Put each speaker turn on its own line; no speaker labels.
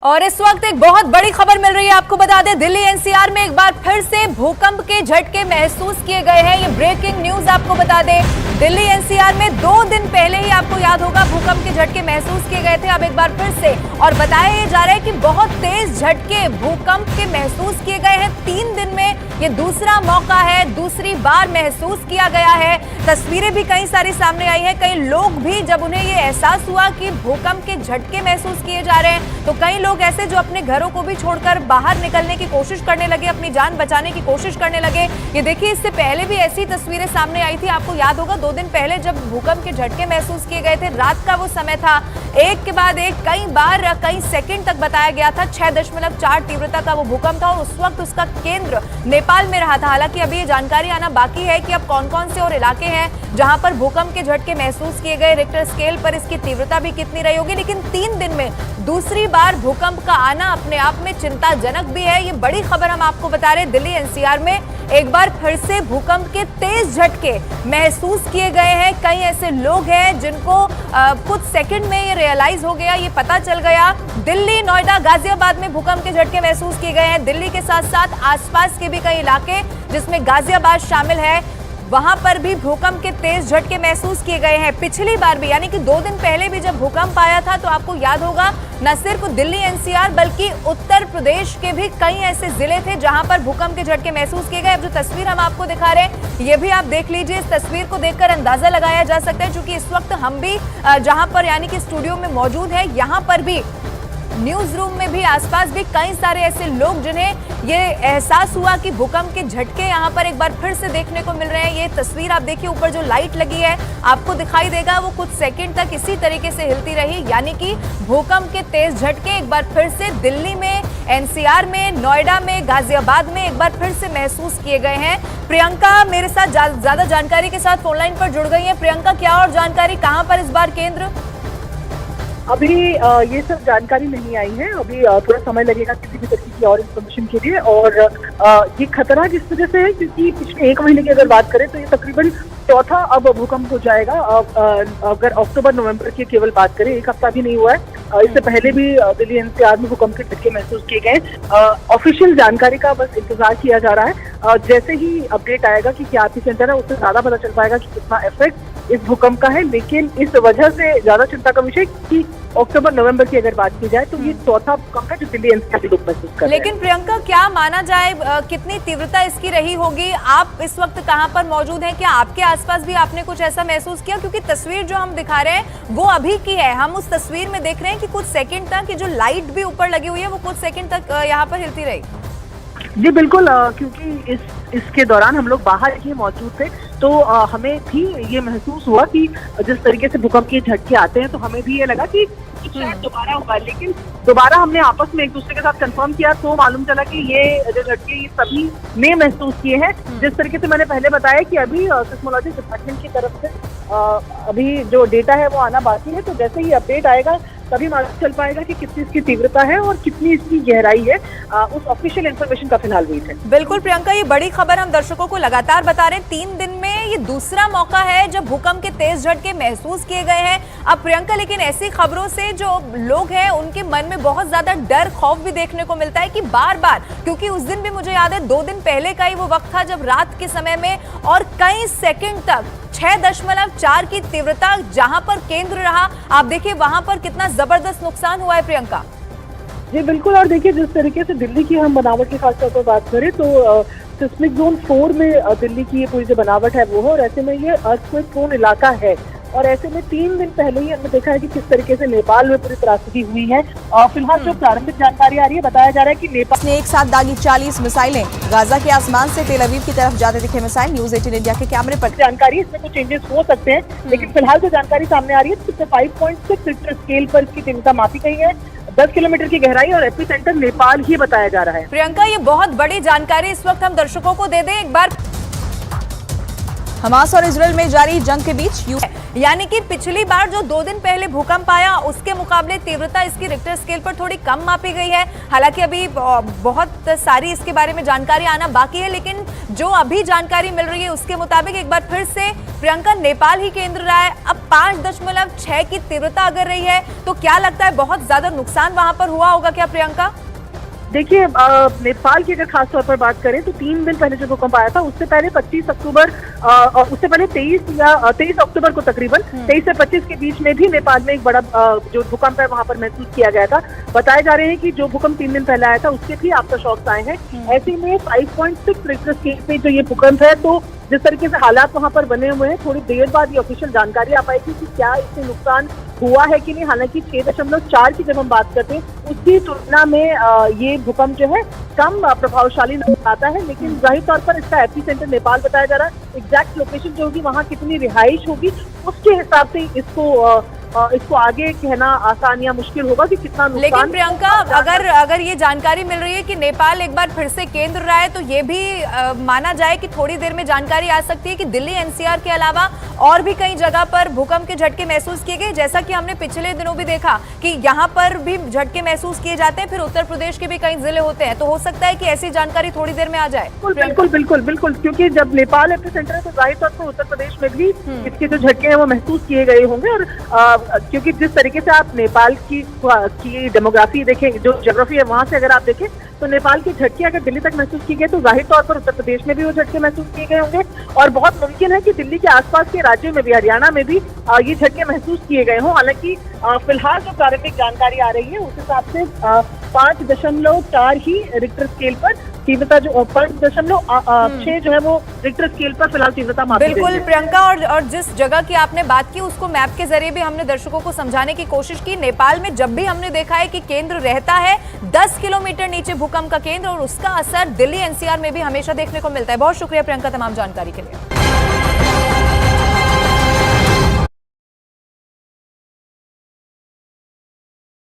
और इस वक्त एक बहुत बड़ी खबर मिल रही है। आपको बता दें, दिल्ली एनसीआर में एक बार फिर से भूकंप के झटके महसूस किए गए हैं। ये ब्रेकिंग न्यूज आपको बता दें, दिल्ली एनसीआर में 2 दिन पहले ही आपको याद होगा भूकंप के झटके महसूस किए गए थे। अब एक बार फिर से और बताया ये जा रहा है कि बहुत तेज झटके भूकंप के महसूस किए गए हैं। 3 दिन में ये दूसरा मौका है, दूसरी बार महसूस किया गया है। तस्वीरें भी कई सारी सामने आई है। कई लोग भी जब उन्हें ये एहसास हुआ कि भूकंप के झटके महसूस किए जा रहे हैं, तो कई लोग ऐसे जो अपने घरों को भी छोड़कर बाहर निकलने की कोशिश करने लगे, अपनी जान बचाने की कोशिश करने लगे। ये देखिए, इससे पहले भी ऐसी तस्वीरें सामने आई थी। आपको याद होगा 2 दिन पहले जब भूकंप के झटके महसूस किए गए थे, रात का वो समय था, एक के बाद एक कई बार कई सेकंड तक बताया गया था। 6.4 तीव्रता का वो भूकंप था और उस वक्त उसका केंद्र नेपाल में रहा था। हालांकि अभी ये जानकारी आना बाकी है कि अब कौन कौन से और इलाके हैं जहां पर भूकंप के झटके महसूस किए गए, रिक्टर स्केल पर इसकी तीव्रता भी कितनी रही होगी। लेकिन 3 दिन में दूसरी बार भूकंप का आना अपने आप में चिंताजनक भी है। ये बड़ी खबर हम आपको बता रहे हैं। दिल्ली एनसीआर में एक बार फिर से भूकंप के तेज झटके महसूस किए गए हैं। कई ऐसे लोग हैं जिनको कुछ सेकंड में ये रियलाइज हो गया, ये पता चल गया। दिल्ली, नोएडा, गाजियाबाद में भूकंप के झटके महसूस किए गए हैं। दिल्ली के साथ साथ आसपास के भी कई इलाके जिसमें गाजियाबाद शामिल है, वहां पर भी भूकंप के तेज झटके महसूस किए गए हैं। पिछली बार भी यानी कि 2 दिन पहले भी जब भूकंप आया था, तो आपको याद होगा न सिर्फ दिल्ली एनसीआर बल्कि उत्तर प्रदेश के भी कई ऐसे जिले थे जहां पर भूकंप के झटके महसूस किए गए। अब जो तस्वीर हम आपको दिखा रहे हैं, ये भी आप देख लीजिए। इस तस्वीर को देखकर अंदाजा लगाया जा सकता है, क्योंकि इस वक्त हम भी जहां पर यानी कि स्टूडियो में मौजूद है, यहाँ पर भी न्यूज रूम में भी आसपास भी कई सारे ऐसे लोग जिन्हें ये एहसास हुआ कि भूकंप के झटके यहाँ पर एक बार फिर से देखने को मिल रहे हैं। ये तस्वीर आप देखिए, ऊपर जो लाइट लगी है आपको दिखाई देगा, वो कुछ सेकंड तक इसी तरीके से हिलती रही। यानी कि भूकंप के तेज झटके एक बार फिर से दिल्ली में, एनसीआर में, नोएडा में, गाजियाबाद में एक बार फिर से महसूस किए गए हैं। प्रियंका मेरे साथ ज्यादा जानकारी के साथ फोनलाइन पर जुड़ गई है। प्रियंका, क्या और जानकारी, कहाँ पर इस बार केंद्र?
अभी ये सब जानकारी नहीं आई है। अभी थोड़ा समय लगेगा किसी भी तरीके की और इन्फॉर्मेशन के लिए। और ये खतरा जिस वजह से है, क्योंकि पिछले 1 महीने की अगर बात करें तो ये तकरीबन चौथा अब भूकंप हो जाएगा। अगर अक्टूबर-नवंबर की केवल बात करें, 1 हफ्ता भी नहीं हुआ है। इससे पहले भी दिल्ली एनसीआर में भूकंप के झटके महसूस किए गए। ऑफिशियल जानकारी का बस इंतजार किया जा रहा है। जैसे ही अपडेट आएगा कि क्या एपिसेंटर है, उससे ज्यादा पता चल पाएगा कि कितना इफेक्ट इस भूकंप का है। लेकिन इस वजह से ज्यादा चिंता का विषय कि अक्टूबर-नवंबर की अगर बात की जाए तो ये चौथा भूकंप है जो दिल्ली एनसीआर के लोग महसूस कर रहे हैं।
लेकिन प्रियंका, क्या माना जाए, कितनी तीव्रता इसकी रही होगी? आप इस वक्त कहां पर मौजूद हैं? क्या आपके आसपास भी आपने कुछ ऐसा महसूस किया? क्योंकि तस्वीर जो हम दिखा रहे हैं वो अभी की है। हम उस तस्वीर में देख रहे हैं कि कुछ सेकंड तक जो लाइट भी ऊपर लगी हुई है, वो कुछ सेकंड तक यहाँ पर हिलती रही।
जी बिल्कुल, क्योंकि इसके दौरान हम लोग बाहर ही मौजूद थे, तो हमें भी ये महसूस हुआ कि जिस तरीके से भूकंप के झटके आते हैं, तो हमें भी ये लगा कि दोबारा होगा। लेकिन दोबारा हमने आपस में एक दूसरे के साथ कंफर्म किया तो मालूम चला कि ये जो झटके ये सभी ने महसूस किए हैं। जिस तरीके से मैंने पहले बताया कि अभी सिस्मोलॉजी डिपार्टमेंट की तरफ से अभी जो डेटा है वो आना बाकी है। तो जैसे ही अपडेट आएगा तभी मालूम चल पाएगा कि कितनी इसकी तीव्रता है और कितनी इसकी गहराई है। उस ऑफिशियल इन्फॉर्मेशन का फिलहाल वेट है।
बिल्कुल प्रियंका, ये बड़ी खबर हम दर्शकों को लगातार बता रहे हैं। 3 दिन में ये दूसरा मौका है जब भूकंप के तेज झटके महसूस किए गए हैं। अब प्रियंका, लेकिन ऐसी खबरों से जो लोग हैं उनके मन में बहुत ज्यादा डर, खौफ भी देखने को मिलता है कि बार बार, क्योंकि उस दिन भी मुझे याद है 2 दिन पहले का ही वो वक्त था जब रात के समय में और कई सेकंड तक 6.4 की तीव्रता जहां पर केंद्र रहा, आप देखिए वहां पर कितना जबरदस्त नुकसान हुआ है। प्रियंका
जी बिल्कुल, और देखिए जिस तरीके से दिल्ली की हम बनावट की खासतौर पर बात करें तो सिस्मिक जोन 4 में दिल्ली की ये पूरी जो बनावट है वो है, और ऐसे में ये अर्थक्वेक प्रोन इलाका है। और ऐसे में 3 दिन पहले ही हमने देखा है कि किस तरीके से नेपाल में पूरी त्रासदी हुई है। और फिलहाल जो प्रारंभिक जानकारी आ रही है, बताया जा रहा है कि नेपाल
ने एक साथ दागी 40 मिसाइलें। गाजा के आसमान से तेल अवीव की तरफ जाते दिखे मिसाइल। न्यूज 18 इंडिया के कैमरे पर
जानकारी, इसमें कुछ चेंजेस हो सकते हैं, लेकिन फिलहाल जो जानकारी सामने आ रही है तो 5.6 रिक्टर स्केल पर इसकी तीव्रता मापी गई है। 10 किलोमीटर की गहराई और एपिसेंटर नेपाल ही बताया जा रहा है।
प्रियंका, ये बहुत बड़ी जानकारी इस वक्त हम दर्शकों को दे दें एक बार। हमास और इजराइल में जारी जंग के बीच यानी कि पिछली बार जो 2 दिन पहले भूकंप आया उसके मुकाबले तीव्रता इसकी रिक्टर स्केल पर थोड़ी कम मापी गई है। हालांकि अभी बहुत सारी इसके बारे में जानकारी आना बाकी है, लेकिन जो अभी जानकारी मिल रही है उसके मुताबिक एक बार फिर से प्रियंका नेपाल ही केंद्र रहा है। अब 5.6 की तीव्रता अगर रही है तो क्या लगता है बहुत ज्यादा नुकसान वहां पर हुआ होगा क्या प्रियंका?
देखिए, नेपाल की अगर खास तौर पर बात करें तो 3 दिन पहले जो भूकंप आया था उससे पहले 25 अक्टूबर और उससे पहले 23 अक्टूबर को तकरीबन 23 से 25 के बीच में भी नेपाल में एक बड़ा जो भूकंप है वहां पर महसूस किया गया था। बताए जा रहे हैं कि जो भूकंप 3 दिन पहले आया था उसके भी आफ्टर शॉक्स आए हैं। ऐसे में 5.6 रिक्टर स्केल पे जो ये भूकंप है, तो जिस तरीके से हालात वहां पर बने हुए हैं, थोड़ी देर बाद ये ऑफिशियल जानकारी आ पाएगी कि क्या इससे नुकसान हुआ है कि नहीं। हालांकि 6.4 की जब हम बात करते हैं उसकी तुलना में ये भूकंप जो है कम प्रभावशाली नजर आता है, लेकिन जाहिर तौर पर इसका एपी सेंटर नेपाल बताया जा रहा है। एग्जैक्ट लोकेशन जो होगी, वहाँ कितनी रिहाइश होगी, उसके हिसाब से इसको आगे कहना आसान या मुश्किल होगा कि कितना नुकसान।
लेकिन प्रियंका, अगर ये जानकारी मिल रही है कि नेपाल एक बार फिर से केंद्र रहा है तो ये भी माना जाए कि थोड़ी देर में जानकारी आ सकती है कि दिल्ली एनसीआर के अलावा और भी कई जगह पर भूकंप के झटके महसूस किए गए, जैसा कि हमने पिछले दिनों भी देखा कि यहाँ पर भी झटके महसूस किए जाते हैं, फिर उत्तर प्रदेश के भी कई जिले होते हैं। तो हो सकता है कि ऐसी जानकारी थोड़ी देर में आ जाए।
बिल्कुल, क्योंकि जब नेपाल एपी सेंटर है तो जाहिर तौर पर उत्तर प्रदेश में भी इसके जो झटके हैं वो महसूस किए गए होंगे। और क्योंकि जिस तरीके से आप नेपाल की डेमोग्राफी देखें, जो ज्योग्राफी है वहां से अगर आप देखें तो नेपाल के झटके अगर दिल्ली तक महसूस किए गए तो जाहिर तौर पर उत्तर प्रदेश में भी वो झटके महसूस किए गए होंगे। और बहुत मुमकिन है कि दिल्ली के आसपास के राज्यों में भी, हरियाणा में भी ये झटके महसूस किए गए हों। हालांकि फिलहाल जो प्रारंभिक जानकारी आ रही है उस हिसाब से 5.4 ही रिक्टर स्केल पर तीव्रता, जो 5.6 जो है वो रिक्टर स्केल पर फिलहाल तीव्रता मापी गई है।
बिल्कुल प्रियंका, और जिस जगह की आपने बात की उसको मैप के जरिए भी हमने दर्शकों को समझाने की कोशिश की। नेपाल में जब भी हमने देखा है कि केंद्र रहता है 10 किलोमीटर नीचे भूकंप का केंद्र, और उसका असर दिल्ली एनसीआर में भी हमेशा देखने को मिलता है। बहुत शुक्रिया प्रियंका तमाम जानकारी के लिए।